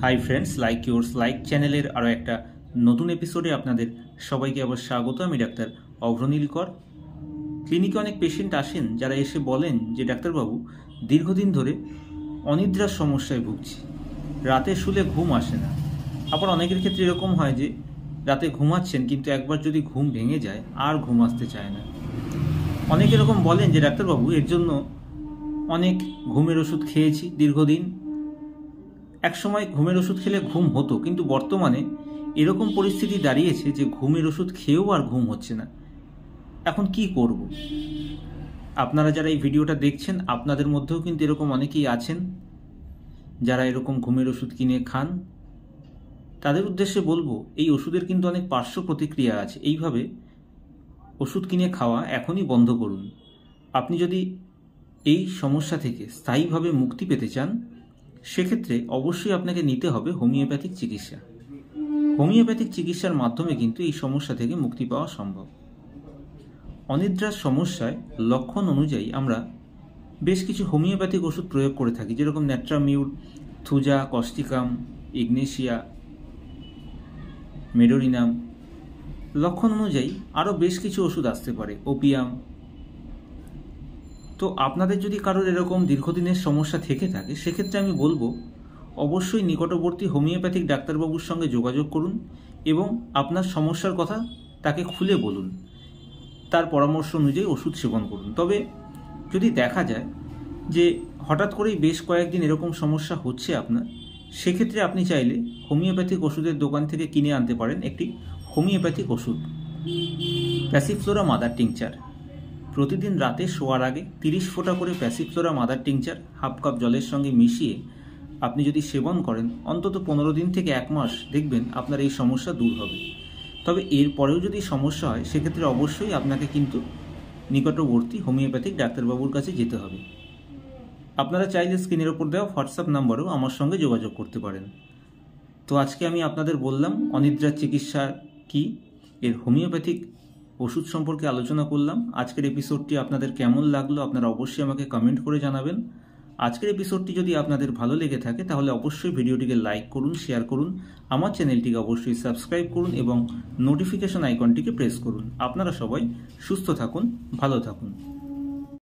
Hi friends, like yours like চ্যানেলের আরও একটা নতুন এপিসোডে আপনাদের সবাইকে আবার স্বাগত। আমি ডাক্তার অভ্রনীল কর। ক্লিনিকে অনেক পেশেন্ট আসেন যারা এসে বলেন যে ডাক্তারবাবু, দীর্ঘদিন ধরে অনিদ্রার সমস্যায় ভুগছি, রাতে শুলে ঘুম আসে না। আবার অনেকের ক্ষেত্রে এরকম হয় যে রাতে ঘুমাচ্ছেন কিন্তু একবার যদি ঘুম ভেঙে যায় আর ঘুম আসতে চায় না। অনেকে এরকম বলেন যে ডাক্তারবাবু, এর জন্য অনেক ঘুমের ওষুধ খেয়েছি দীর্ঘদিন, একসময় ঘুমের ওষুধ খেলে ঘুম হতো, কিন্তু বর্তমানে এরকম পরিস্থিতি দাঁড়িয়েছে যে ঘুমের ওষুধ খেয়েও আর ঘুম হচ্ছে না। এখন কি করব? আপনারা যারা এই ভিডিওটা দেখছেন, আপনাদের মধ্যেও কিন্তু এরকম অনেকেই আছেন যারা এরকম ঘুমের ওষুধ কিনে খান। তাদের উদ্দেশ্যে বলবো, এই ওষুধের কিন্তু অনেক পার্শ্ব প্রতিক্রিয়া আছে। এইভাবে ওষুধ কিনে খাওয়া এখনই বন্ধ করুন। আপনি যদি এই সমস্যা থেকে স্থায়ীভাবে মুক্তি পেতে চান, সেক্ষেত্রে অবশ্যই আপনাকে নিতে হবে হোমিওপ্যাথিক চিকিৎসা। হোমিওপ্যাথিক চিকিৎসার মাধ্যমে কিন্তু এই সমস্যা থেকে মুক্তি পাওয়া সম্ভব। অনিদ্রার সমস্যায় লক্ষণ অনুযায়ী আমরা বেশ কিছু হোমিওপ্যাথিক ওষুধ প্রয়োগ করে থাকি, যেরকম ন্যাট্রামিউর, থুজা, কস্টিকাম, ইগনেশিয়া, মেডোরিনাম। লক্ষণ অনুযায়ী আরও বেশ কিছু ওষুধ আসতে পারে, ওপিয়াম। তো আপনাদের যদি কারোর এরকম দীর্ঘদিনের সমস্যা থেকে থাকে, সেক্ষেত্রে আমি বলবো অবশ্যই নিকটবর্তী হোমিওপ্যাথিক ডাক্তারবাবুর সঙ্গে যোগাযোগ করুন এবং আপনার সমস্যার কথা তাকে খুলে বলুন। তার পরামর্শ অনুযায়ী ওষুধ সেবন করুন। তবে যদি দেখা যায় যে হঠাৎ করেই বেশ কয়েকদিন এরকম সমস্যা হচ্ছে আপনার, সেক্ষেত্রে আপনি চাইলে হোমিওপ্যাথিক ওষুধের দোকান থেকে কিনে আনতে পারেন একটি হোমিওপ্যাথিক ওষুধ, প্যাসিফ্লোরা মাদার টিংচার। প্রতিদিন রাতে শোয়ার আগে 30 ফোঁটা করে Passiflora mother tincture half cup জলের সঙ্গে মিশিয়ে আপনি যদি সেবন করেন, অন্তত 15 দিন থেকে 1 মাস দেখবেন আপনার এই সমস্যা দূর হবে। তবে এর পরেও যদি সমস্যা হয়, সেক্ষেত্রে অবশ্যই আপনাকে কিন্তু নিকটবর্তী হোমিওপ্যাথিক ডাক্তারবাবুর কাছে যেতে হবে। আপনারা চাইলে স্ক্রিনের ওপর দেওয়া হোয়াটসঅ্যাপ নাম্বারেও আমার সঙ্গে যোগাযোগ করতে পারেন। তো আজকে আমি আপনাদের বললাম অনিদ্রার চিকিৎসা কি, এর হোমিওপ্যাথিক ওষুধ সম্পর্কে আলোচনা করলাম। আজকের এপিসোডটি আপনাদের কেমন লাগলো আপনারা অবশ্যই আমাকে কমেন্ট করে জানাবেন। আজকের এপিসোডটি যদি আপনাদের ভালো লেগে থাকে তাহলে অবশ্যই ভিডিওটিকে লাইক করুন, শেয়ার করুন, আমার চ্যানেলটিকে অবশ্যই সাবস্ক্রাইব করুন এবং নোটিফিকেশন আইকনটিকে প্রেস করুন। আপনারা সবাই সুস্থ থাকুন, ভালো থাকুন।